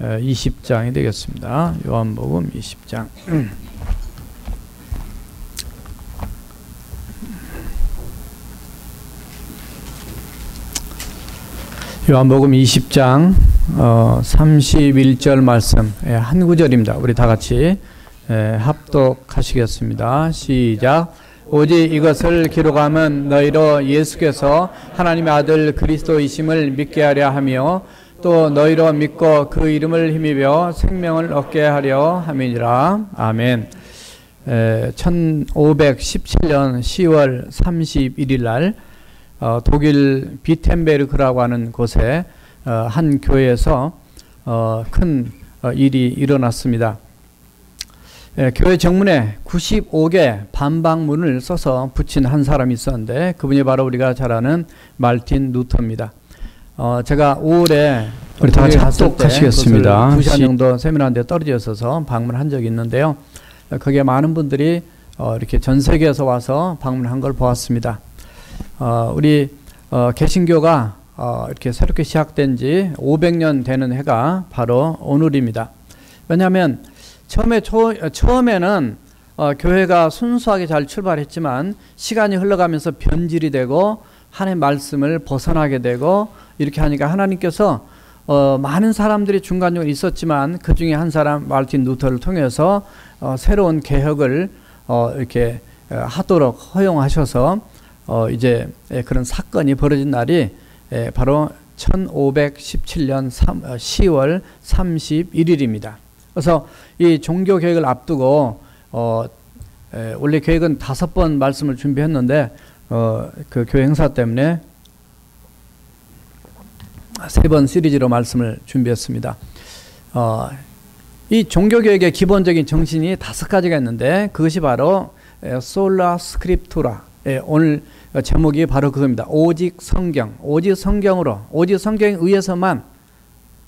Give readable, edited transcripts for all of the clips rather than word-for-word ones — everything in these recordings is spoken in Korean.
20장이 되겠습니다. 요한복음 20장. 요한복음 20장 31절 말씀 한 구절입니다. 우리 다 같이 합독하시겠습니다. 시작. 오직 이것을 기록하면 너희로 예수께서 하나님의 아들 그리스도이심을 믿게 하려 하며 또 너희로 믿고 그 이름을 힘입어 생명을 얻게 하려 함이니라. 아멘. 1517년 10월 31일 날 독일 비텐베르크라고 하는 곳에 한 교회에서 큰 일이 일어났습니다. 교회 정문에 95개 반박문을 써서 붙인 한 사람이 있었는데 그분이 바로 우리가 잘 아는 마르틴 루터입니다. 제가 5월에 우리 다 같이 합독하시겠습니다. 2시간 정도 세미나인데 떨어져 있어서 방문한 적이 있는데요. 거기에 많은 분들이 이렇게 전 세계에서 와서 방문한 걸 보았습니다. 우리 개신교가 이렇게 새롭게 시작된 지 500년 되는 해가 바로 오늘입니다. 왜냐하면 처음에는 교회가 순수하게 잘 출발했지만 시간이 흘러가면서 변질이 되고 하나님의 말씀을 벗어나게 되고 이렇게 하니까 하나님께서 많은 사람들이 중간중간 있었지만 그 중에 한 사람 마르틴 루터를 통해서 새로운 개혁을 이렇게 하도록 허용하셔서 이제 그런 사건이 벌어진 날이 바로 1517년 10월 31일입니다. 그래서 이 종교 개혁을 앞두고 원래 계획은 5번 말씀을 준비했는데 그 교회 행사 때문에 3번 시리즈로 말씀을 준비했습니다. 이 종교 개혁의 기본적인 정신이 5가지가 있는데 그것이 바로 솔라 스크립투라. 오늘 제목이 바로 그겁니다. 오직 성경, 오직 성경으로, 오직 성경에 의해서만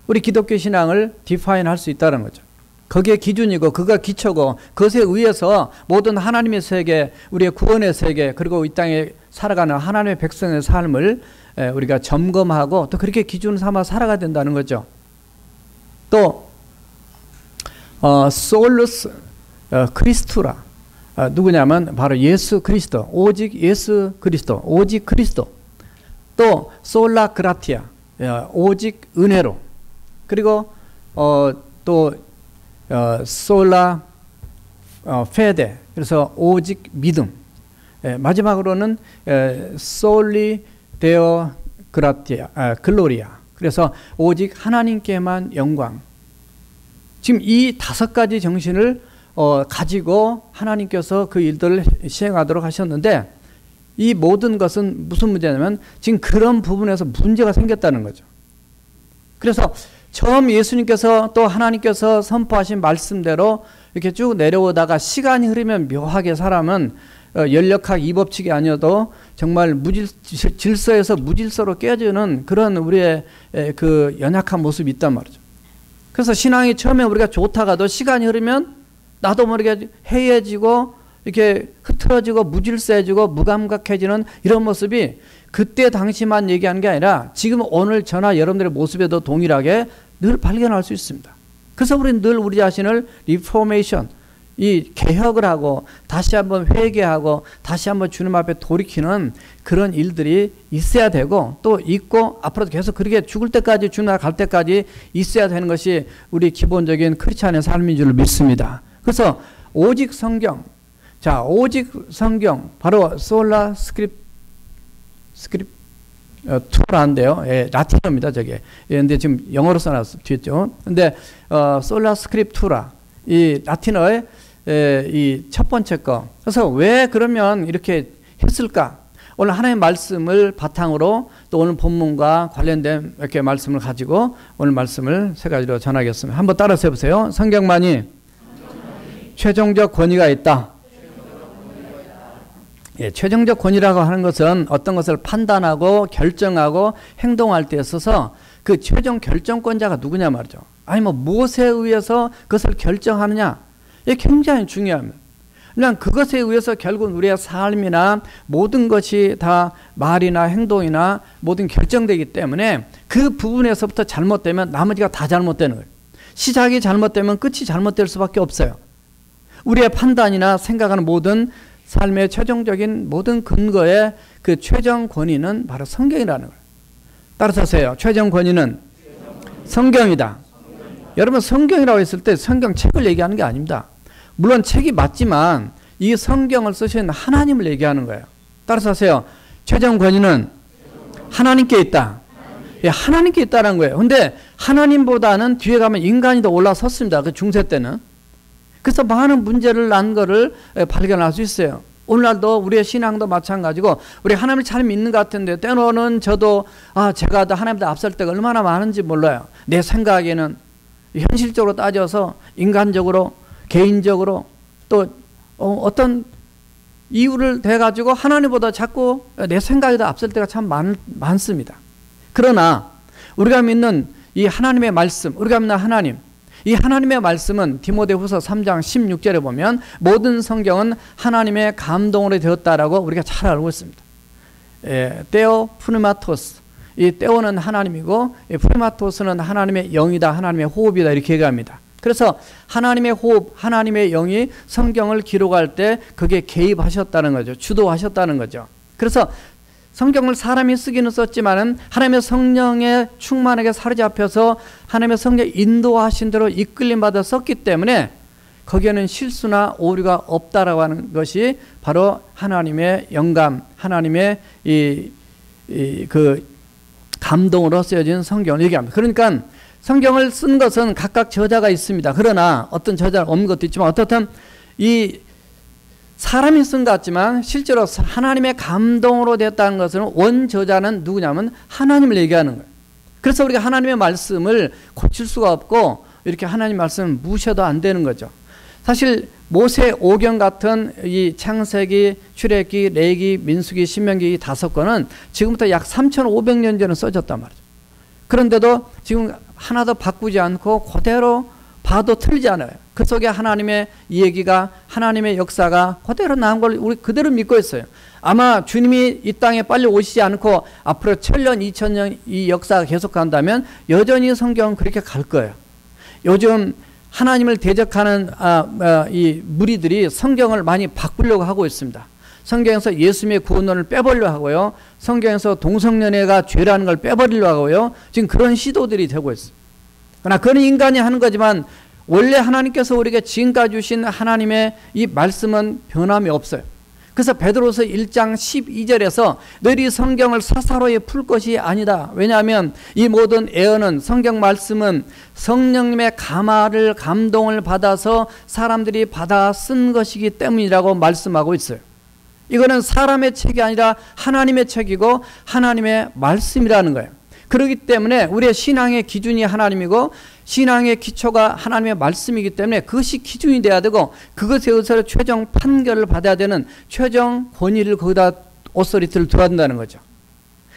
우리 기독교 신앙을 디파인 할 수 있다는 거죠. 그게 기준이고 그가 기초고 그것에 의해서 모든 하나님의 세계, 우리의 구원의 세계, 그리고 이 땅에 살아가는 하나님의 백성의 삶을 우리가 점검하고 또 그렇게 기준 삼아 살아가야 된다는 거죠. 또 솔루스 크리스투라. 누구냐면 바로 예수 그리스도, 오직 예수 그리스도, 오직 그리스도. 또 솔라 그라티아, 오직 은혜로. 그리고 또 솔라 페데, 그래서 오직 믿음. 마지막으로는 솔리 데어 그라티아, 글로리아. 그래서 오직 하나님께만 영광. 지금 이 5가지 정신을 가지고 하나님께서 그 일들을 시행하도록 하셨는데 이 모든 것은 무슨 문제냐면 지금 그런 부분에서 문제가 생겼다는 거죠. 그래서 처음 예수님께서 또 하나님께서 선포하신 말씀대로 이렇게 쭉 내려오다가 시간이 흐르면 묘하게 사람은 연력학 이법칙이 아니어도 정말 질서에서 무질서로 깨지는 그런 우리의 그 연약한 모습이 있단 말이죠. 그래서 신앙이 처음에 우리가 좋다가도 시간이 흐르면 나도 모르게 해이해지고 이렇게 흐트러지고 무질서해지고 무감각해지는 이런 모습이 그때 당시만 얘기하는 게 아니라 지금 오늘 저나 여러분들의 모습에도 동일하게 늘 발견할 수 있습니다. 그래서 우리는 늘 우리 자신을 리포메이션, 이 개혁을 하고 다시 한번 회개하고 다시 한번 주님 앞에 돌이키는 그런 일들이 있어야 되고 또 있고 앞으로도 계속 그렇게 죽을 때까지 주님 앞에 갈 때까지 있어야 되는 것이 우리 기본적인 크리스찬의 삶인 줄 믿습니다. 그래서 오직 성경, 자 오직 성경 바로 솔라 투라인데요. 라틴어입니다. 저게. 근데 지금 영어로 써놨죠. 근데 솔라 스크립투라 이 라틴어의 이 첫 번째 거. 그래서 왜 그러면 이렇게 했을까? 오늘 하나님의 말씀을 바탕으로 또 오늘 본문과 관련된 이렇게 말씀을 가지고 오늘 말씀을 3가지로 전하겠습니다. 한번 따라서 해보세요. 성경만이 최종적 권위가 있다. 최종적 권위라고 하는 것은 어떤 것을 판단하고 결정하고 행동할 때 있어서 그 최종 결정권자가 누구냐 말이죠. 아니 무엇에 의해서 그것을 결정하느냐. 이게 굉장히 중요합니다. 그냥 그것에 의해서 결국 우리의 삶이나 모든 것이 다 말이나 행동이나 모든 결정되기 때문에 그 부분에서부터 잘못되면 나머지가 다 잘못되는 거예요. 시작이 잘못되면 끝이 잘못될 수밖에 없어요. 우리의 판단이나 생각하는 모든 삶의 최종적인 모든 근거의 그 최종 권위는 바로 성경이라는 거예요. 따라서 하세요. 최종 권위는 성경이다. 여러분, 성경이라고 했을 때 성경 책을 얘기하는 게 아닙니다. 물론 책이 맞지만 이 성경을 쓰신 하나님을 얘기하는 거예요. 따라서 하세요. 최종 권위는 하나님께 있다. 예, 하나님께 있다는 거예요. 근데 하나님보다는 뒤에 가면 인간이 더 올라섰습니다. 그 중세 때는. 그래서 많은 문제를 난 거를 발견할 수 있어요. 오늘날도 우리의 신앙도 마찬가지고 우리 하나님을 잘 믿는 것 같은데 때로는 저도 제가 더 하나님보다 앞설 때가 얼마나 많은지 몰라요. 내 생각에는 현실적으로 따져서 인간적으로 개인적으로 또 어떤 이유를 대가지고 하나님보다 자꾸 내 생각이 더 앞설 때가 참 많습니다. 그러나 우리가 믿는 이 하나님의 말씀, 우리가 믿는 하나님, 이 하나님의 말씀은 디모데후서 3장 16절에 보면 모든 성경은 하나님의 감동으로 되었다라고 우리가 잘 알고 있습니다. 테오 푸니마토스, 이 테오는 하나님이고 푸니마토스는 하나님의 영이다, 하나님의 호흡이다 이렇게 얘기합니다. 그래서 하나님의 호흡, 하나님의 영이 성경을 기록할 때 그게 개입하셨다는 거죠. 주도하셨다는 거죠. 그래서 성경을 사람이 쓰기는 썼지만은 하나님의 성령의 충만하게 사로잡혀서 하나님의 성령 인도하신 대로 이끌림 받아 썼기 때문에 거기에는 실수나 오류가 없다라고 하는 것이 바로 하나님의 영감, 하나님의 그 감동으로 쓰여진 성경을 얘기합니다. 그러니까 성경을 쓴 것은 각각 저자가 있습니다. 그러나 어떤 저자가 없는 것도 있지만 어떻든 이 사람이 쓴 것 같지만 실제로 하나님의 감동으로 됐다는 것은 원 저자는 누구냐면 하나님을 얘기하는 거예요. 그래서 우리가 하나님의 말씀을 고칠 수가 없고 이렇게 하나님 말씀을 무시해도 안 되는 거죠. 사실 모세 오경 같은 이 창세기, 출애굽기, 레위기, 민수기, 신명기 이 5권은 지금부터 약 3,500년 전에 써졌단 말이죠. 그런데도 지금 하나도 바꾸지 않고 그대로 봐도 틀리지 않아요. 그 속에 하나님의 이 얘기가, 하나님의 역사가 그대로 나온 걸 우리 그대로 믿고 있어요. 아마 주님이 이 땅에 빨리 오시지 않고 앞으로 1000년, 2000년 이 역사가 계속한다면 여전히 성경은 그렇게 갈 거예요. 요즘 하나님을 대적하는 이 무리들이 성경을 많이 바꾸려고 하고 있습니다. 성경에서 예수님의 구원론을 빼버리려고 하고요. 성경에서 동성연애가 죄라는 걸 빼버리려고 하고요. 지금 그런 시도들이 되고 있어요. 그러나 그건 인간이 하는 거지만 원래 하나님께서 우리에게 지금까지 주신 하나님의 이 말씀은 변함이 없어요. 그래서 베드로서 1장 12절에서 너희 성경을 사사로이 풀 것이 아니다. 왜냐하면 이 모든 애언은 성경 말씀은 성령님의 감동을 받아서 사람들이 받아 쓴 것이기 때문이라고 말씀하고 있어요. 이거는 사람의 책이 아니라 하나님의 책이고 하나님의 말씀이라는 거예요. 그렇기 때문에 우리의 신앙의 기준이 하나님이고 신앙의 기초가 하나님의 말씀이기 때문에 그것이 기준이 돼야 되고 그것에 의해서 최종 판결을 받아야 되는 최종 권위를 거기다 오소리티를 둬야 된다는 거죠.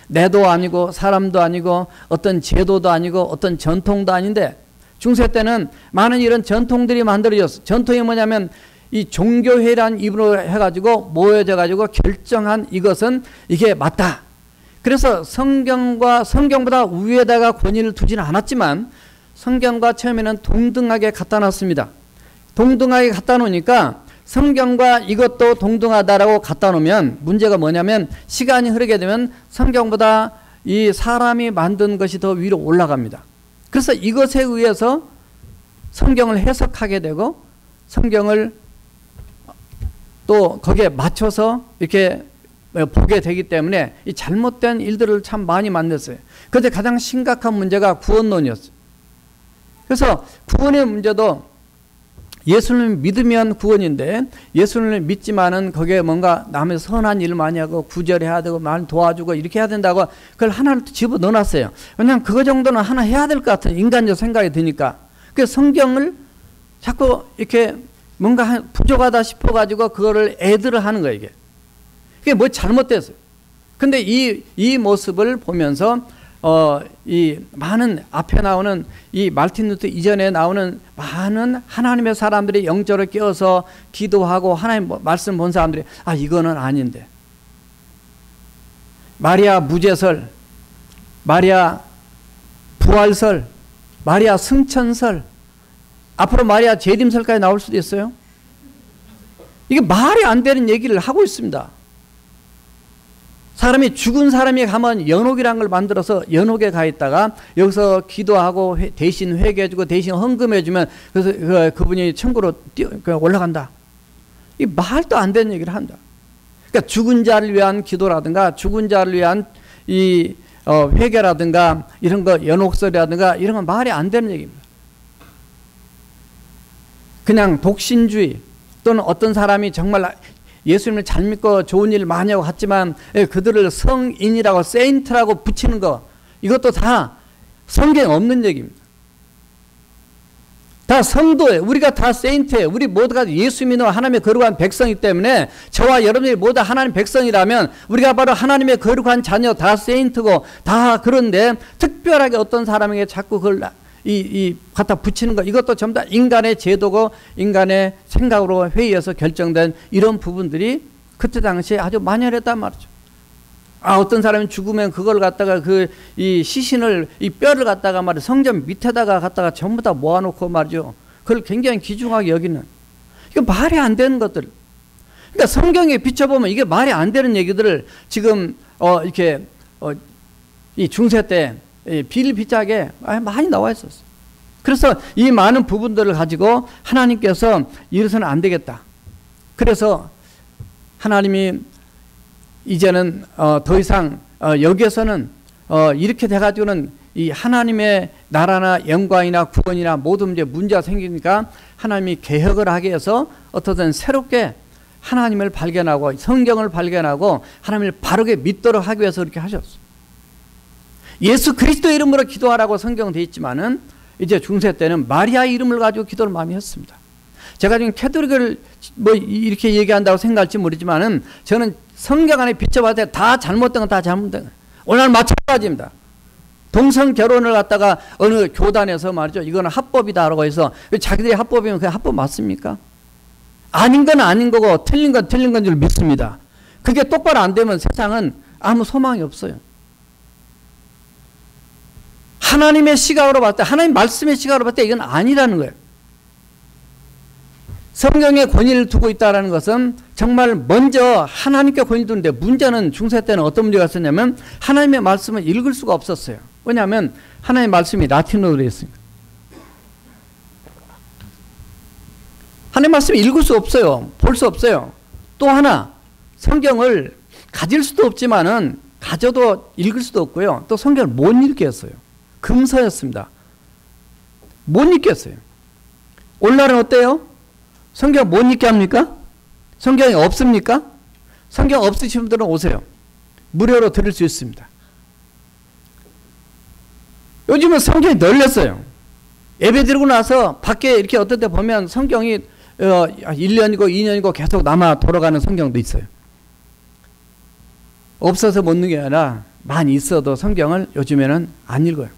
내도 아니고 사람도 아니고 어떤 제도도 아니고 어떤 전통도 아닌데 중세 때는 많은 이런 전통들이 만들어졌어요. 전통이 뭐냐면 이 종교회의라는 이름으로 해가지고 모여져가지고 결정한 이것은 이게 맞다. 그래서 성경보다 위에다가 권위를 두지는 않았지만 성경과 처음에는 동등하게 갖다 놨습니다. 동등하게 갖다 놓으니까 성경과 이것도 동등하다라고 갖다 놓으면 문제가 뭐냐면 시간이 흐르게 되면 성경보다 이 사람이 만든 것이 더 위로 올라갑니다. 그래서 이것에 의해서 성경을 해석하게 되고 성경을 또 거기에 맞춰서 이렇게 보게 되기 때문에 이 잘못된 일들을 참 많이 만났어요. 그런데 가장 심각한 문제가 구원론이었어요. 그래서 구원의 문제도 예수님을 믿으면 구원인데 예수님을 믿지만은 거기에 뭔가 남의 선한 일을 많이 하고 구절해야 되고 많이 도와주고 이렇게 해야 된다고 그걸 하나를 집어넣어놨어요. 왜냐하면 그거 정도는 하나 해야 될 것 같은 인간적 생각이 드니까. 그래서 성경을 자꾸 이렇게 뭔가 부족하다 싶어가지고 그거를 애들을 하는 거예요. 이게 뭐 잘못됐어요. 근데 이 모습을 보면서 이 많은 앞에 나오는 이 말틴 루터 이전에 나오는 많은 하나님의 사람들이 영적으로 깨어서 기도하고 하나님 말씀 본 사람들이 이거는 아닌데 마리아 무죄설, 마리아 부활설, 마리아 승천설 앞으로 마리아 재림설까지 나올 수도 있어요. 이게 말이 안 되는 얘기를 하고 있습니다. 사람이 죽은 사람이 가면 연옥이라는 걸 만들어서 연옥에 가 있다가 여기서 기도하고 대신 회개해주고 대신 헌금해주면 그래서 그분이 천국으로 올라간다. 이 말도 안 되는 얘기를 한다. 그러니까 죽은 자를 위한 기도라든가 죽은 자를 위한 이 회개라든가 이런 거 연옥설이라든가 이런 건 말이 안 되는 얘기입니다. 그냥 독신주의 또는 어떤 사람이 정말 예수님을 잘 믿고 좋은 일 많이 하고 갔지만 그들을 성인이라고 세인트라고 붙이는 거 이것도 다 성경에 없는 얘기입니다. 다 성도예요. 우리가 다 세인트예요. 우리 모두가 예수 믿는 하나님의 거룩한 백성이기 때문에 저와 여러분들이 모두 하나님 백성이라면 우리가 바로 하나님의 거룩한 자녀 다 세인트고 다 그런데 특별하게 어떤 사람에게 자꾸 그걸 갖다 붙이는 거 이것도 전부 다 인간의 제도고 인간의 생각으로 회의해서 결정된 이런 부분들이 그때 당시에 아주 만연했단 말이죠. 어떤 사람이 죽으면 그걸 갖다가 이 시신을 이 뼈를 갖다가 말이죠. 성전 밑에다가 갖다가 전부 다 모아놓고 말이죠. 그걸 굉장히 귀중하게 여기는 이거 말이 안 되는 것들. 그러니까 성경에 비춰보면 이게 말이 안 되는 얘기들을 지금 이렇게 이 중세 때 비일비재하게 많이 나와 있었어요. 그래서 이 많은 부분들을 가지고 하나님께서 이래서는 안 되겠다. 그래서 하나님이 이제는 더 이상 여기에서는 이렇게 돼가지고는 이 하나님의 나라나 영광이나 구원이나 모든 문제가 생기니까 하나님이 개혁을 하게 해서 어떻든 새롭게 하나님을 발견하고 성경을 발견하고 하나님을 바르게 믿도록 하기 위해서 그렇게 하셨어요. 예수 그리스도 이름으로 기도하라고 성경은 되어 있지만은 이제 중세 때는 마리아 이름을 가지고 기도를 많이 했습니다. 제가 지금 캐톨릭을 뭐 이렇게 얘기한다고 생각할지 모르지만은 저는 성경 안에 비춰봤을 때 다 잘못된 건 다 잘못된 거예요. 오늘 마찬가지입니다. 동성 결혼을 갖다가 어느 교단에서 말이죠. 이거는 합법이다라고 해서 자기들이 합법이면 그게 합법 맞습니까? 아닌 건 아닌 거고 틀린 건 틀린 건 줄 믿습니다. 그게 똑바로 안 되면 세상은 아무 소망이 없어요. 하나님의 시각으로 봤을 때 하나님 말씀의 시각으로 봤을 때 이건 아니라는 거예요. 성경에 권위를 두고 있다는 것은 정말 먼저 하나님께 권위를 두는데 문제는 중세 때는 어떤 문제가 있었냐면 하나님의 말씀을 읽을 수가 없었어요. 왜냐하면 하나님의 말씀이 라틴어로 되어 있으니까. 하나님의 말씀을 읽을 수 없어요. 볼 수 없어요. 또 하나 성경을 가질 수도 없지만은 가져도 읽을 수도 없고요. 또 성경을 못 읽겠어요. 금서였습니다. 못 읽겠어요. 오늘날은 어때요? 성경 못 읽게 합니까? 성경이 없습니까? 성경 없으신 분들은 오세요. 무료로 들을 수 있습니다. 요즘은 성경이 널렸어요. 예배 드리고 나서 밖에 이렇게 어떤 데 보면 성경이 1년이고 2년이고 계속 남아 돌아가는 성경도 있어요. 없어서 못 읽는 게 아니라 많이 있어도 성경을 요즘에는 안 읽어요.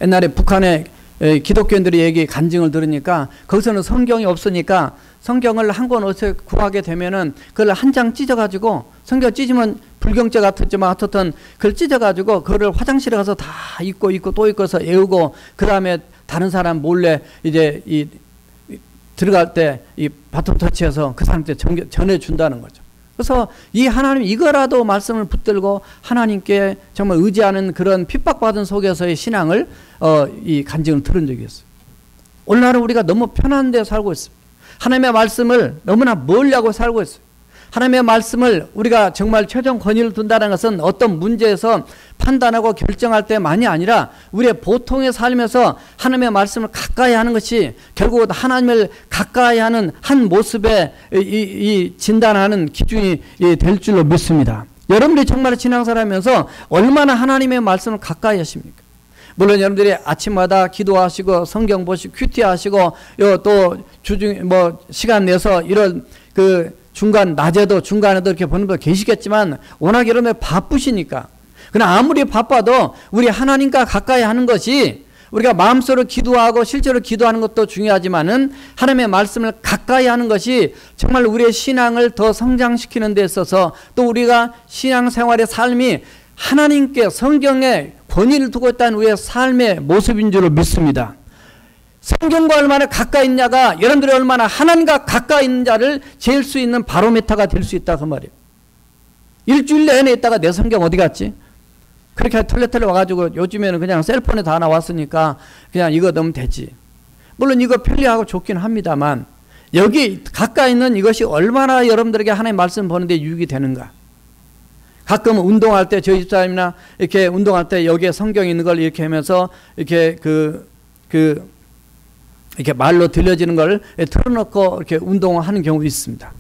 옛날에 북한의 기독교인들이 간증을 들으니까 거기서는 성경이 없으니까 성경을 한 권 어디서 구하게 되면은 그걸 한 장 찢어가지고 성경 찢으면 불경죄 같았지만 하여튼 그걸 찢어가지고 그거를 화장실에 가서 다 읽고 또 읽고서 외우고 그 다음에 다른 사람 몰래 이제 들어갈 때 이 바톤 터치해서 그 사람한테 전해준다는 거죠. 그래서 이 하나님 이거라도 말씀을 붙들고 하나님께 정말 의지하는 그런 핍박받은 속에서의 신앙을 이 간증을 들은 적이 있어요. 오늘날은 우리가 너무 편한 데 살고 있습니다. 하나님의 말씀을 너무나 멀리 하고 살고 있어요. 하나님의 말씀을 우리가 정말 최종 권위를 둔다는 것은 어떤 문제에서 판단하고 결정할 때만이 아니라 우리의 보통의 삶에서 하나님의 말씀을 가까이 하는 것이 결국 하나님을 가까이 하는 한 모습에 이 진단하는 기준이 될 줄로 믿습니다. 여러분들이 정말 신앙생활하면서 얼마나 하나님의 말씀을 가까이 하십니까? 물론 여러분들이 아침마다 기도하시고 성경 보시고 큐티 하시고 또 주중 시간 내서 이런 낮에도 중간에도 이렇게 보는 분 계시겠지만 워낙 여러분들 바쁘시니까. 그러나 아무리 바빠도 우리 하나님과 가까이 하는 것이 우리가 마음속으로 기도하고 실제로 기도하는 것도 중요하지만은 하나님의 말씀을 가까이 하는 것이 정말 우리의 신앙을 더 성장시키는 데 있어서 또 우리가 신앙생활의 삶이 하나님께 성경에 권위를 두고 있다는 우리의 삶의 모습인 줄로 믿습니다. 성경과 얼마나 가까이 있냐가 여러분들이 얼마나 하나님과 가까이 있는 자를 잴 수 있는 바로미터가 될 수 있다 그 말이에요. 일주일 내내 있다가 내 성경 어디 갔지? 그렇게 털레털레 와가지고 요즘에는 그냥 셀폰에 다 나왔으니까 그냥 이거 넣으면 되지. 물론 이거 편리하고 좋긴 합니다만 여기 가까이 있는 이것이 얼마나 여러분들에게 하나님의 말씀 보는데 유익이 되는가. 가끔 운동할 때 저희 집사님이나 이렇게 운동할 때 여기에 성경이 있는 걸 이렇게 하면서 이렇게 이렇게 말로 들려지는 걸 틀어놓고 이렇게 운동하는 경우도 있습니다.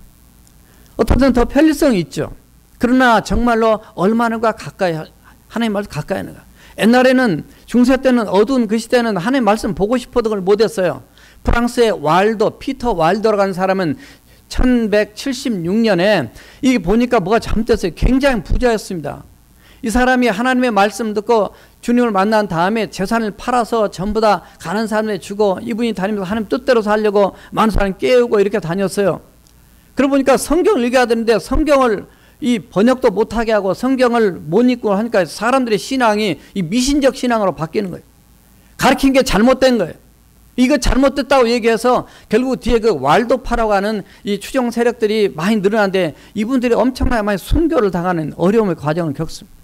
어떤 때는 더 편리성이 있죠. 그러나 정말로 얼마나 가까이 하나님 말씀 가까이 하는가. 옛날에는 중세 때는 어두운 그 시대는 하나님 말씀 보고 싶어도 그걸 못했어요. 프랑스의 피터 왈도라는 사람은 1176년에 이게 보니까 뭐가 잘못됐어요. 굉장히 부자였습니다. 이 사람이 하나님의 말씀 듣고 주님을 만난 다음에 재산을 팔아서 전부 다 가난한 사람에게 주고 이분이 다니면서 하나님 뜻대로 살려고 많은 사람 깨우고 이렇게 다녔어요. 그러고 보니까 성경을 읽어야 되는데 성경을 이 번역도 못하게 하고 성경을 못 읽고 하니까 사람들의 신앙이 이 미신적 신앙으로 바뀌는 거예요. 가르친 게 잘못된 거예요. 이거 잘못됐다고 얘기해서 결국 뒤에 그 왈도파라고 하는 이 추종 세력들이 많이 늘어나는데 이분들이 엄청나게 많이 순교를 당하는 어려움의 과정을 겪습니다.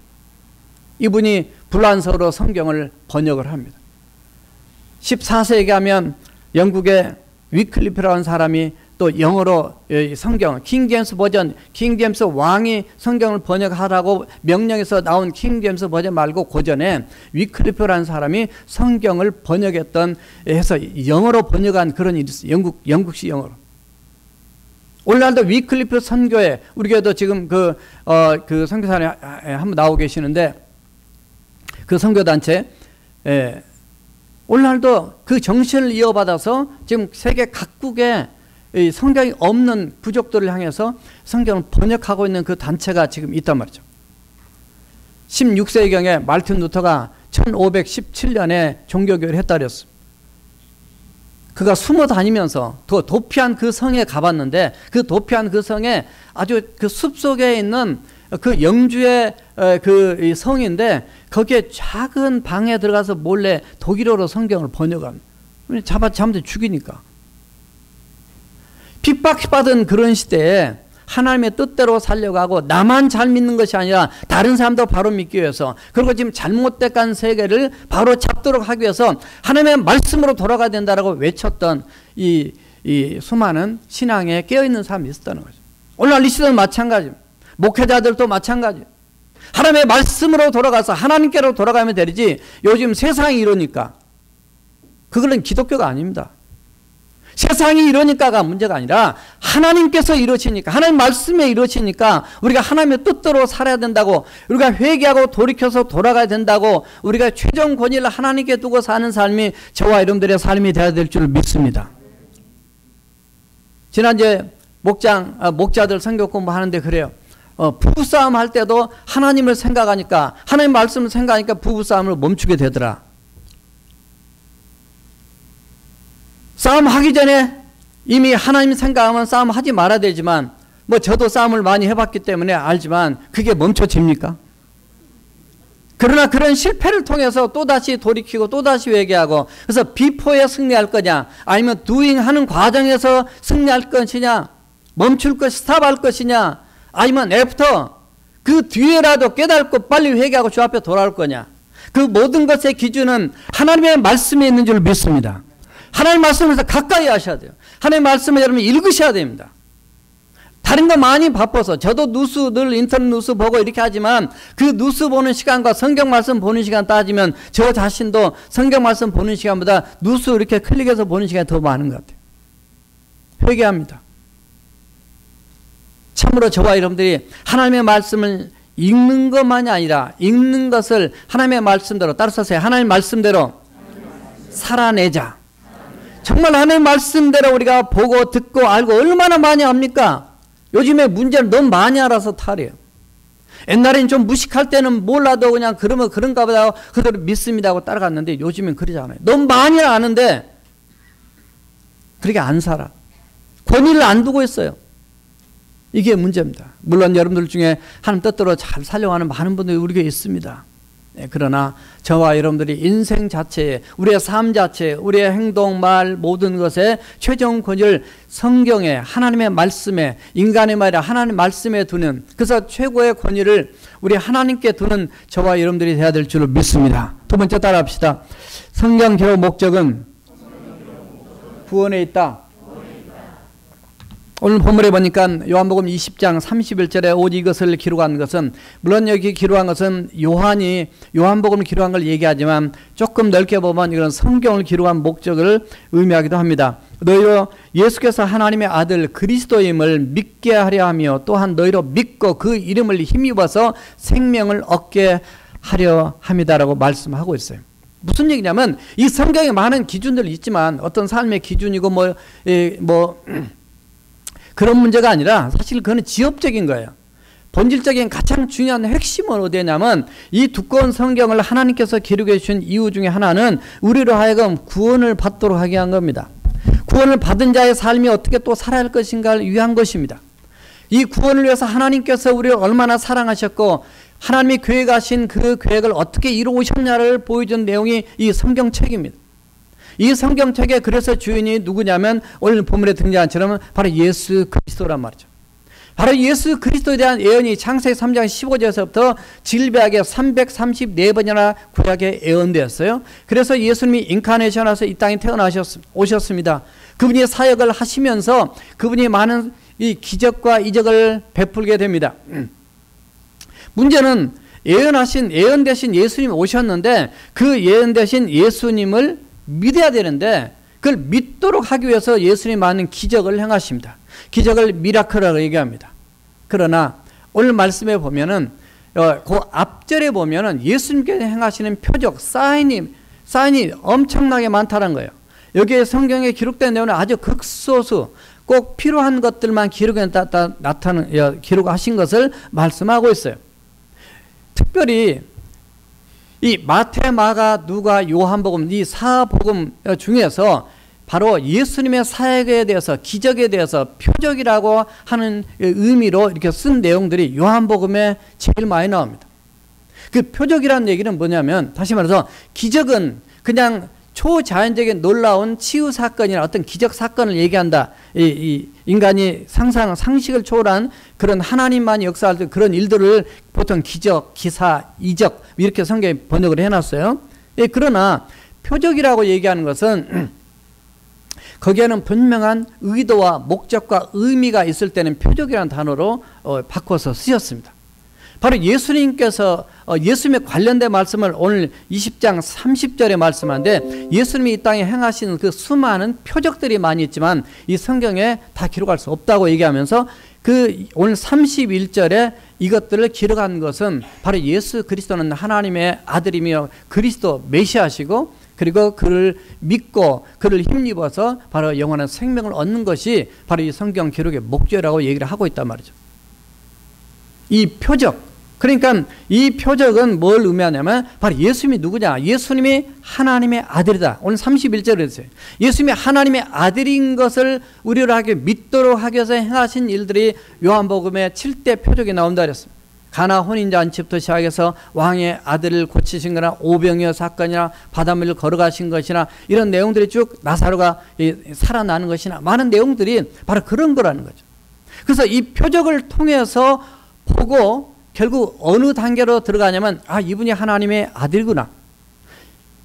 이분이 불란서로 성경을 번역을 합니다. 14세기에 가면 영국의 위클리프라는 사람이 또 영어로 성경, 킹제임스 버전, 킹제임스 왕이 성경을 번역하라고 명령해서 나온 킹제임스 버전 말고 고전에 위클리프라는 사람이 성경을 번역했던 해서 영어로 번역한 그런 일이 있어요. 영국식 영어로. 오늘날도 위클리프 선교회, 우리 교회도 지금 그 선교사님 한분 나오고 계시는데 그 선교단체, 오늘날도 그 정신을 이어받아서 지금 세계 각국에 성경이 없는 부족들을 향해서 성경을 번역하고 있는 그 단체가 지금 있단 말이죠. 16세기경에 말틴 루터가 1517년에 종교교회를 했다 그랬습니다. 그가 숨어 다니면서 도피한 그 성에 가봤는데 그 도피한 그 성에 아주 그 숲속에 있는 그 영주의 그 성인데 거기에 작은 방에 들어가서 몰래 독일어로 성경을 번역합니다. 잡아서 죽이니까. 핍박받은 그런 시대에 하나님의 뜻대로 살려고 하고 나만 잘 믿는 것이 아니라 다른 사람도 바로 믿기 위해서 그리고 지금 잘못된 세계를 바로 잡도록 하기 위해서 하나님의 말씀으로 돌아가야 된다라고 외쳤던 이 수많은 신앙에 깨어있는 사람이 있었다는 거죠. 오늘날 이 시대는 마찬가지입니다. 목회자들도 마찬가지. 하나님의 말씀으로 돌아가서 하나님께로 돌아가면 되지 요즘 세상이 이러니까 그걸는 기독교가 아닙니다. 세상이 이러니까가 문제가 아니라 하나님께서 이러시니까 하나님 말씀에 이러시니까 우리가 하나님의 뜻대로 살아야 된다고 우리가 회개하고 돌이켜서 돌아가야 된다고 우리가 최종 권위를 하나님께 두고 사는 삶이 저와 여러분들의 삶이 되어야 될 줄 믿습니다. 지난주에 목자들 성경 공부하는데 그래요. 부부싸움 할 때도 하나님을 생각하니까 하나님 말씀을 생각하니까 부부싸움을 멈추게 되더라. 싸움하기 전에 이미 하나님 생각하면 싸움하지 말아야 되지만 저도 싸움을 많이 해봤기 때문에 알지만 그게 멈춰집니까? 그러나 그런 실패를 통해서 또다시 돌이키고 또다시 회개하고 그래서 비포에 승리할 거냐 아니면 doing 하는 과정에서 승리할 것이냐 멈출 것 스탑할 것이냐 아니면 애프터 그 뒤에라도 깨닫고 빨리 회개하고 주 앞에 돌아올 거냐 그 모든 것의 기준은 하나님의 말씀에 있는 줄 믿습니다. 하나님 말씀에서 가까이 하셔야 돼요. 하나님 말씀을 여러분 읽으셔야 됩니다. 다른 거 많이 바빠서 저도 늘 인터넷 뉴스 보고 이렇게 하지만 그 뉴스 보는 시간과 성경 말씀 보는 시간 따지면 저 자신도 성경 말씀 보는 시간보다 뉴스 이렇게 클릭해서 보는 시간이 더 많은 것 같아요. 회개합니다. 참으로 저와 여러분들이 하나님의 말씀을 읽는 것만이 아니라 읽는 것을 하나님의 말씀대로 따라서 하나님의 말씀대로 살아내자. 정말 하나님의 말씀대로 우리가 보고 듣고 알고 얼마나 많이 압니까? 요즘에 문제를 너무 많이 알아서 탈이에요. 옛날엔 좀 무식할 때는 몰라도 그냥 그러면 그런가 보다 그대로 믿습니다 하고 따라갔는데 요즘엔 그러지 않아요. 너무 많이 아는데 그렇게 안 살아. 권위를 안 두고 있어요. 이게 문제입니다. 물론 여러분들 중에 하나님 뜻대로 잘 살려고 하는 많은 분들이 우리 교회에 있습니다. 그러나 저와 여러분들이 인생 자체에, 우리의 삶 자체에, 우리의 행동, 말 모든 것에 최종 권위를 성경에, 하나님의 말씀에, 인간의 말이 하나님 말씀에 두는, 그래서 최고의 권위를 우리 하나님께 두는 저와 여러분들이 되어야 될 줄로 믿습니다. 두 번째 따라합시다. 성경 기록 목적은 구원에 있다. 오늘 본문에 보니까 요한복음 20장 31절에 오직 이것을 기록한 것은, 물론 여기 기록한 것은 요한이 요한복음을 기록한 걸 얘기하지만 조금 넓게 보면 이건 성경을 기록한 목적을 의미하기도 합니다. 너희로 예수께서 하나님의 아들 그리스도임을 믿게 하려 하며 또한 너희로 믿고 그 이름을 힘입어서 생명을 얻게 하려 함이다라고 말씀하고 있어요. 무슨 얘기냐면 이 성경에 많은 기준들이 있지만 어떤 삶의 기준이고 그런 문제가 아니라 사실 그거는 지엽적인 거예요. 본질적인 가장 중요한 핵심은 어디냐면 이 두꺼운 성경을 하나님께서 기록해 주신 이유 중에 하나는 우리로 하여금 구원을 받도록 하게 한 겁니다. 구원을 받은 자의 삶이 어떻게 또 살아야 할 것인가를 위한 것입니다. 이 구원을 위해서 하나님께서 우리를 얼마나 사랑하셨고 하나님이 계획하신 그 계획을 어떻게 이루오셨냐를 보여준 내용이 이 성경책입니다. 이 성경책의 그래서 주인이 누구냐면 오늘 본문에 등장한 처럼 바로 예수 그리스도란 말이죠. 바로 예수 그리스도에 대한 예언이 창세기 3장 15절에서부터 질비하게 334번이나 구약에 예언되었어요. 그래서 예수님이 인카네이션에서 이 땅에 오셨습니다. 그분이 사역을 하시면서 그분이 많은 이 기적과 이적을 베풀게 됩니다. 문제는 예언되신 예수님이 오셨는데 그 예언되신 예수님을 믿어야 되는데 그걸 믿도록 하기 위해서 예수님이 많은 기적을 행하십니다. 기적을 미라클이라고 얘기합니다. 그러나 오늘 말씀에 보면은 그 앞절에 보면은 예수님께서 행하시는 표적, 사인이 엄청나게 많다는 거예요. 여기에 성경에 기록된 내용은 아주 극소수 꼭 필요한 것들만 기록하신 것을 말씀하고 있어요. 특별히 이 마태, 마가, 누가, 요한복음 이 사복음 중에서 바로 예수님의 사역에 대해서 기적에 대해서 표적이라고 하는 의미로 이렇게 쓴 내용들이 요한복음에 제일 많이 나옵니다. 그 표적이라는 얘기는 뭐냐면 다시 말해서 기적은 그냥 초자연적인 놀라운 치유 사건이나 어떤 기적 사건을 얘기한다. 이 인간이 상식을 초월한 그런 하나님만이 역사할 때 그런 일들을 보통 기적, 기사, 이적 이렇게 성경에 번역을 해놨어요. 그러나 표적이라고 얘기하는 것은 거기에는 분명한 의도와 목적과 의미가 있을 때는 표적이라는 단어로 바꿔서 쓰셨습니다. 바로 예수님께서 예수님에 관련된 말씀을 오늘 20장 30절에 말씀하는데 예수님이 이 땅에 행하시는 그 수많은 표적들이 많이 있지만 이 성경에 다 기록할 수 없다고 얘기하면서 그 오늘 31절에 이것들을 기록한 것은 바로 예수 그리스도는 하나님의 아들이며 그리스도 메시아시고 그리고 그를 믿고 그를 힘입어서 바로 영원한 생명을 얻는 것이 바로 이 성경 기록의 목적이라고 얘기를 하고 있단 말이죠. 이 표적, 그러니까 이 표적은 뭘 의미하냐면 바로 예수님이 누구냐? 예수님이 하나님의 아들이다. 오늘 31절에 했어요. 예수님이 하나님의 아들인 것을 우리로 하게 믿도록 하기 위해서 행하신 일들이 요한복음에 7대 표적이 나온다 그랬습니다. 가나 혼인잔치부터 시작해서 왕의 아들을 고치신 거나 오병이어 사건이나 바닷물을 걸어가신 것이나 이런 내용들이 쭉 나사로가 살아나는 것이나 많은 내용들이 바로 그런 거라는 거죠. 그래서 이 표적을 통해서 보고 결국 어느 단계로 들어가냐면 이분이 하나님의 아들구나.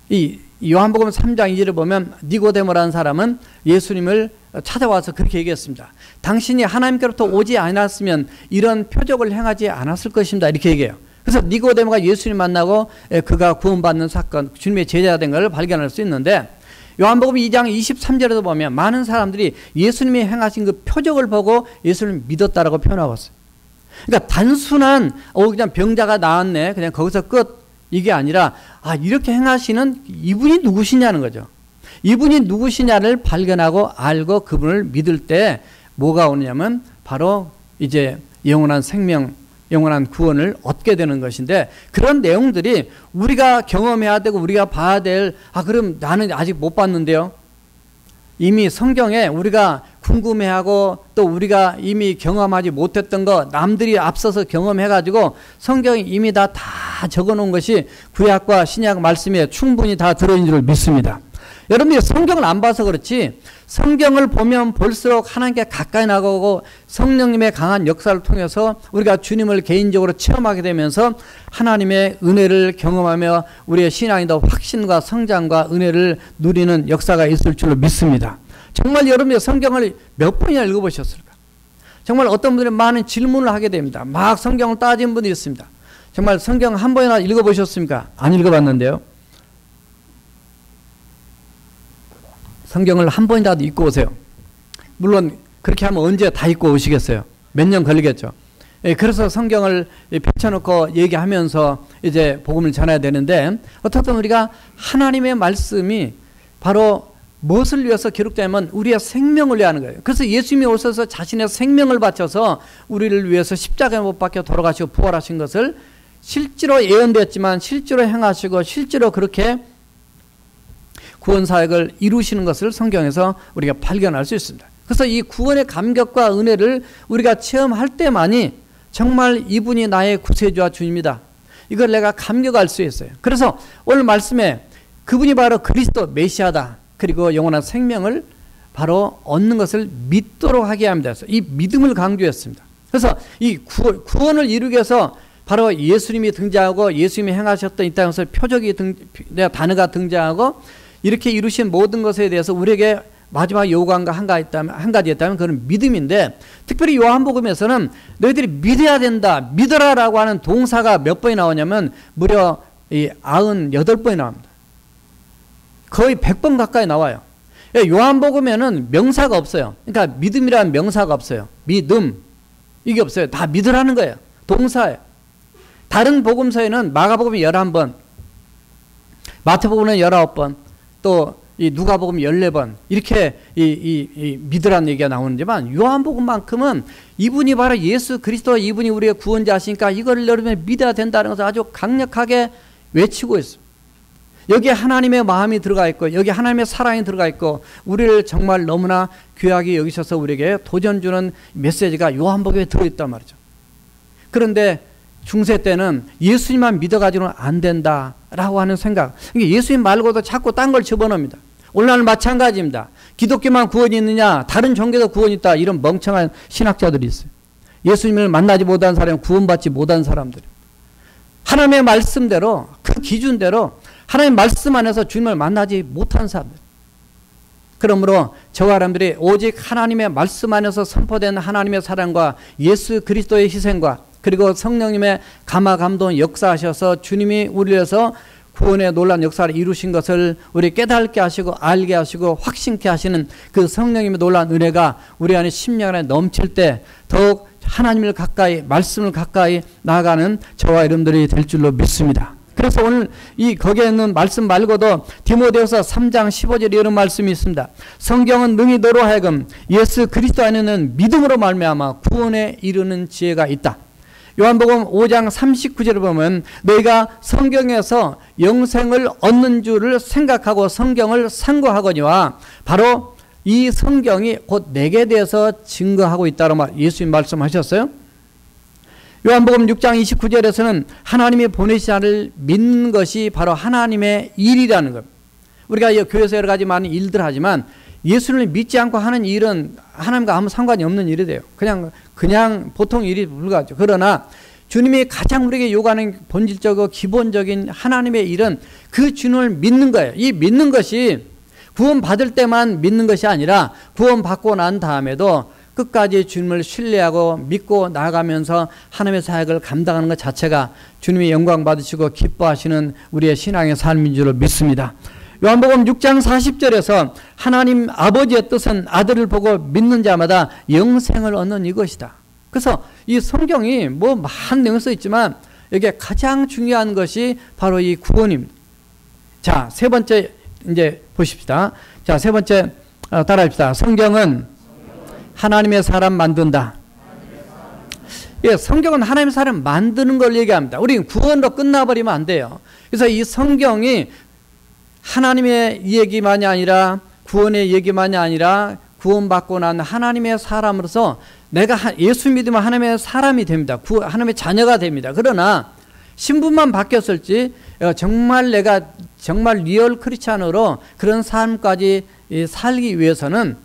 이 요한복음 3장 2절을 보면 니고데모라는 사람은 예수님을 찾아와서 그렇게 얘기했습니다. 당신이 하나님께로부터 오지 않았으면 이런 표적을 행하지 않았을 것입니다. 이렇게 얘기해요. 그래서 니고데모가 예수님 만나고 그가 구원받는 사건, 주님의 제자가 된 것을 발견할 수 있는데 요한복음 2장 23절에도 보면 많은 사람들이 예수님이 행하신 그 표적을 보고 예수님을 믿었다라고 표현하고 있어요. 그러니까 단순한 그냥 병자가 나았네 그냥 거기서 끝 이게 아니라 이렇게 행하시는 이분이 누구시냐는 거죠. 이분이 누구시냐를 발견하고 알고 그분을 믿을 때 뭐가 오냐면 바로 이제 영원한 생명, 영원한 구원을 얻게 되는 것인데 그런 내용들이 우리가 경험해야 되고 우리가 봐야 될 그럼 나는 아직 못 봤는데요. 이미 성경에 우리가 궁금해하고 또 우리가 이미 경험하지 못했던 거 남들이 앞서서 경험해가지고 성경이 이미 다 적어놓은 것이 구약과 신약 말씀에 충분히 다 들어있는 줄 믿습니다. 여러분들이 성경을 안 봐서 그렇지 성경을 보면 볼수록 하나님께 가까이 나가고 성령님의 강한 역사를 통해서 우리가 주님을 개인적으로 체험하게 되면서 하나님의 은혜를 경험하며 우리의 신앙이 더 확신과 성장과 은혜를 누리는 역사가 있을 줄로 믿습니다. 정말 여러분이 성경을 몇 번이나 읽어보셨을까? 정말 어떤 분들은 많은 질문을 하게 됩니다. 막 성경을 따진 분이 있습니다. 정말 성경 한 번이나 읽어보셨습니까? 안 읽어봤는데요. 성경을 한 번이라도 읽고 오세요. 물론 그렇게 하면 언제 다 읽고 오시겠어요? 몇 년 걸리겠죠. 그래서 성경을 펼쳐놓고 얘기하면서 이제 복음을 전해야 되는데 어떻든 우리가 하나님의 말씀이 바로 무엇을 위해서 기록되면 우리의 생명을 위해 하는 거예요. 그래서 예수님이 오셔서 자신의 생명을 바쳐서 우리를 위해서 십자가에 못 박혀 돌아가시고 부활하신 것을 실제로 예언되었지만 실제로 행하시고 실제로 그렇게 구원 사역을 이루시는 것을 성경에서 우리가 발견할 수 있습니다. 그래서 이 구원의 감격과 은혜를 우리가 체험할 때만이 정말 이분이 나의 구세주와 주님이다. 이걸 내가 감격할 수 있어요. 그래서 오늘 말씀에 그분이 바로 그리스도 메시아다. 그리고 영원한 생명을 바로 얻는 것을 믿도록 하게 합니다. 이 믿음을 강조했습니다. 그래서 이 구원을 이루기 위해서 바로 예수님이 등장하고 예수님이 행하셨던 이 땅에서 표적이 단어가 등장하고 이렇게 이루신 모든 것에 대해서 우리에게 마지막 요구한 거 한 가지 있다면 그건 믿음인데 특별히 요한복음에서는 너희들이 믿어야 된다. 믿어라라고 하는 동사가 몇 번이 나오냐면 무려 98번이 나옵니다. 거의 100번 가까이 나와요. 요한복음에는 명사가 없어요. 그러니까 믿음이라는 명사가 없어요. 믿음 이게 없어요. 다 믿으라는 거예요. 동사예요. 다른 복음서에는 마가복음 11번, 마태복음은 19번, 또 이 누가복음 14번 이렇게 이 믿으라는 얘기가 나오는지만 요한복음만큼은 이분이 바로 예수 그리스도 이분이 우리의 구원자시니까 이걸 여러분이 믿어야 된다는 것을 아주 강력하게 외치고 있습니다. 여기에 하나님의 마음이 들어가 있고 여기 하나님의 사랑이 들어가 있고 우리를 정말 너무나 귀하게 여기셔서 우리에게 도전 주는 메시지가 요한복음에 들어있단 말이죠. 그런데 중세 때는 예수님만 믿어가지고는 안 된다라고 하는 생각. 예수님 말고도 자꾸 딴 걸 집어넣습니다. 오늘날 마찬가지입니다. 기독교만 구원이 있느냐 다른 종교도 구원이 있다 이런 멍청한 신학자들이 있어요. 예수님을 만나지 못한 사람은 구원받지 못한 사람들. 하나님의 말씀대로 그 기준대로 하나님의 말씀 안에서 주님을 만나지 못한 사람들. 그러므로 저와 여러분들이 오직 하나님의 말씀 안에서 선포된 하나님의 사랑과 예수 그리스도의 희생과 그리고 성령님의 감화 감동 역사하셔서 주님이 우리를 위해서 구원의 놀라운 역사를 이루신 것을 우리 깨닫게 하시고 알게 하시고 확신케 하시는 그 성령님의 놀라운 은혜가 우리 안에 심령 안에 넘칠 때 더욱 하나님을 가까이 말씀을 가까이 나아가는 저와 여러분들이 될 줄로 믿습니다. 그래서 오늘 이 거기에 있는 말씀 말고도 디모데후서 3장 15절에 이런 말씀이 있습니다. 성경은 능히 너로 하여금 예수 그리스도 안에는 믿음으로 말미암아 구원에 이르는 지혜가 있다. 요한복음 5장 39절을 보면 너희가 성경에서 영생을 얻는 줄을 생각하고 성경을 상고하거니와 바로 이 성경이 곧 내게 대해서 증거하고 있다고 예수님 말씀하셨어요. 요한복음 6장 29절에서는 하나님이 보내신 자를 믿는 것이 바로 하나님의 일이라는 것. 우리가 교회에서 여러 가지 많은 일들 하지만 예수를 믿지 않고 하는 일은 하나님과 아무 상관이 없는 일이래요. 그냥 보통 일이 불과하죠. 그러나 주님이 가장 우리에게 요구하는 본질적이고 기본적인 하나님의 일은 그 주님을 믿는 거예요. 이 믿는 것이 구원받을 때만 믿는 것이 아니라 구원받고 난 다음에도 끝까지 주님을 신뢰하고 믿고 나아가면서 하나님의 사역을 감당하는 것 자체가 주님이 영광 받으시고 기뻐하시는 우리의 신앙의 삶인 줄 믿습니다. 요한복음 6장 40절에서 하나님 아버지의 뜻은 아들을 보고 믿는 자마다 영생을 얻는 이것이다. 그래서 이 성경이 뭐 많은 내용이 써 있지만 여기에 가장 중요한 것이 바로 이 구원입니다. 자, 세 번째 이제 보십시다. 자, 세 번째 따라합시다. 성경은 하나님의 사람 만든다. 예, 성경은 하나님의 사람 만드는 걸 얘기합니다. 우리는 구원으로 끝나버리면 안 돼요. 그래서 이 성경이 하나님의 얘기만이 아니라 구원의 얘기만이 아니라 구원받고 난 하나님의 사람으로서 내가 예수 믿으면 하나님의 사람이 됩니다. 하나님의 자녀가 됩니다. 그러나 신분만 바뀌었을지 정말 내가 정말 리얼 크리스찬으로 그런 삶까지 살기 위해서는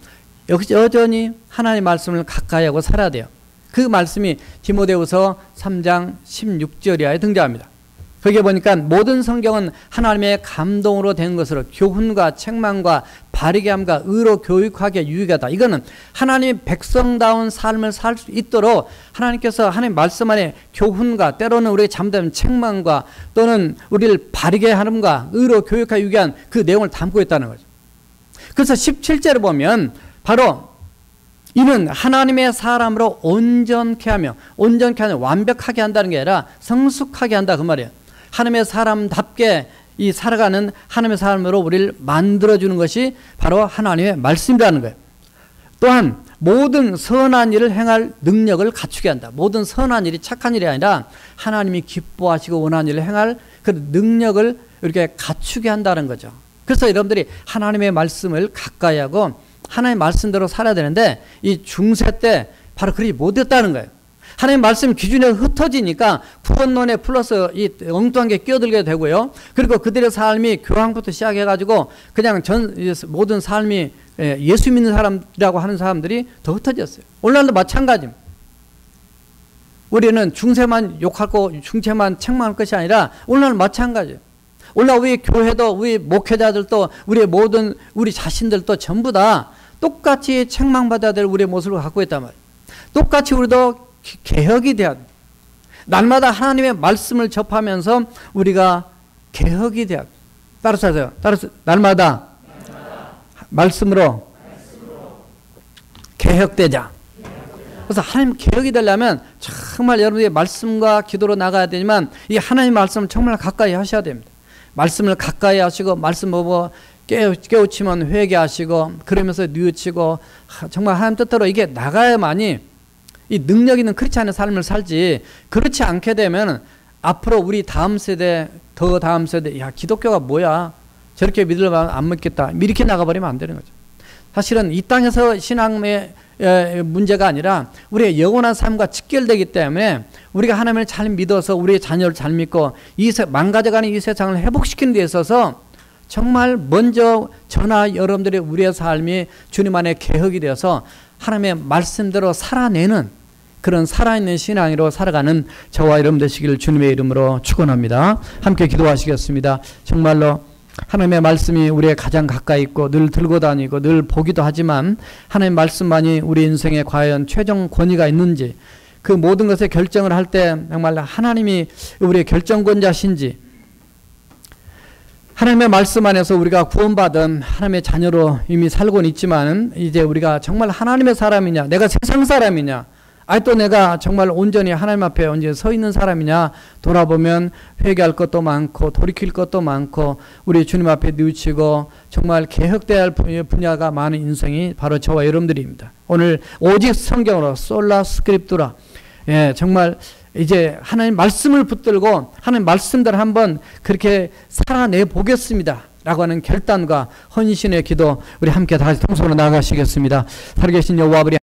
여전히 하나님의 말씀을 가까이 하고 살아야 돼요. 그 말씀이 디모데후서 3장 16절에 등장합니다. 거기에 보니까 모든 성경은 하나님의 감동으로 된 것으로 교훈과 책망과 바르게 함과 의로 교육하기에 유익하다. 이거는 하나님의 백성다운 삶을 살 수 있도록 하나님께서 하나님 말씀 안에 교훈과 때로는 우리의 잘못된 책망과 또는 우리를 바르게 함과 의로 교육하기 유익한 그 내용을 담고 있다는 거죠. 그래서 17절에 보면 바로 이는 하나님의 사람으로 온전케 하며, 온전케 하며 완벽하게 한다는 게 아니라 성숙하게 한다 그 말이에요. 하나님의 사람답게 이 살아가는 하나님의 사람으로 우리를 만들어주는 것이 바로 하나님의 말씀이라는 거예요. 또한 모든 선한 일을 행할 능력을 갖추게 한다. 모든 선한 일이 착한 일이 아니라 하나님이 기뻐하시고 원하는 일을 행할 그 능력을 이렇게 갖추게 한다는 거죠. 그래서 여러분들이 하나님의 말씀을 가까이 하고 하나님의 말씀대로 살아야 되는데 이 중세 때 바로 그러지 못했다는 거예요. 하나님 말씀 기준에 흩어지니까 구원론에 플러스 이 엉뚱한 게 끼어들게 되고요. 그리고 그들의 삶이 교황부터 시작해가지고 그냥 모든 삶이 예수 믿는 사람이라고 하는 사람들이 더 흩어졌어요. 오늘날도 마찬가지입니다. 우리는 중세만 욕하고 중세만 책망할 것이 아니라 오늘날은 마찬가지예요. 오늘날 우리 교회도 우리 목회자들도 우리 자신들도 전부 다 똑같이 책망받아야 될 우리의 모습을 갖고 있단 말이에요. 똑같이 우리도 개혁이 돼야 돼. 날마다 하나님의 말씀을 접하면서 우리가 개혁이 돼야 돼. 따라서 하세요. 날마다 말씀으로 개혁되자. 그래서 하나님 개혁이 되려면 정말 여러분의 말씀과 기도로 나가야 되지만 이 하나님 말씀을 정말 가까이 하셔야 됩니다. 말씀을 가까이 하시고 말씀 보고 깨우치면 회개하시고 그러면서 뉘우치고 정말 하나님 뜻대로 이게 나가야만이 이 능력 있는 크리스찬의 삶을 살지, 그렇지 않게 되면 앞으로 우리 다음 세대, 더 다음 세대, 야 기독교가 뭐야, 저렇게 믿으려면 안 믿겠다, 이렇게 나가버리면 안 되는 거죠. 사실은 이 땅에서 신앙의 문제가 아니라 우리의 영원한 삶과 직결되기 때문에 우리가 하나님을 잘 믿어서 우리의 자녀를 잘 믿고 망가져가는 이 세상을 회복시키는 데 있어서 정말 먼저 저나 여러분들의 우리의 삶이 주님 안에 개혁이 되어서 하나님의 말씀대로 살아내는 그런 살아있는 신앙으로 살아가는 저와 여러분 되시기를 주님의 이름으로 축원합니다. 함께 기도하시겠습니다. 정말로 하나님의 말씀이 우리의 가장 가까이 있고 늘 들고 다니고 늘 보기도 하지만 하나님의 말씀만이 우리 인생에 과연 최종 권위가 있는지, 그 모든 것에 결정을 할 때 정말 하나님이 우리의 결정권자신지, 하나님의 말씀 안에서 우리가 구원받은 하나님의 자녀로 이미 살고는 있지만 이제 우리가 정말 하나님의 사람이냐, 내가 세상 사람이냐, 또 내가 정말 온전히 하나님 앞에 언제 서 있는 사람이냐 돌아보면 회개할 것도 많고 돌이킬 것도 많고 우리 주님 앞에 뉘우치고 정말 개혁돼야 할 분야가 많은 인생이 바로 저와 여러분들입니다. 오늘 오직 성경으로 솔라 스크립투라, 정말 이제 하나님 말씀을 붙들고 하나님 말씀대로 한번 그렇게 살아내 보겠습니다 라고 하는 결단과 헌신의 기도, 우리 함께 다시 통성으로 나아가시겠습니다. 살아계신 여호와 아버지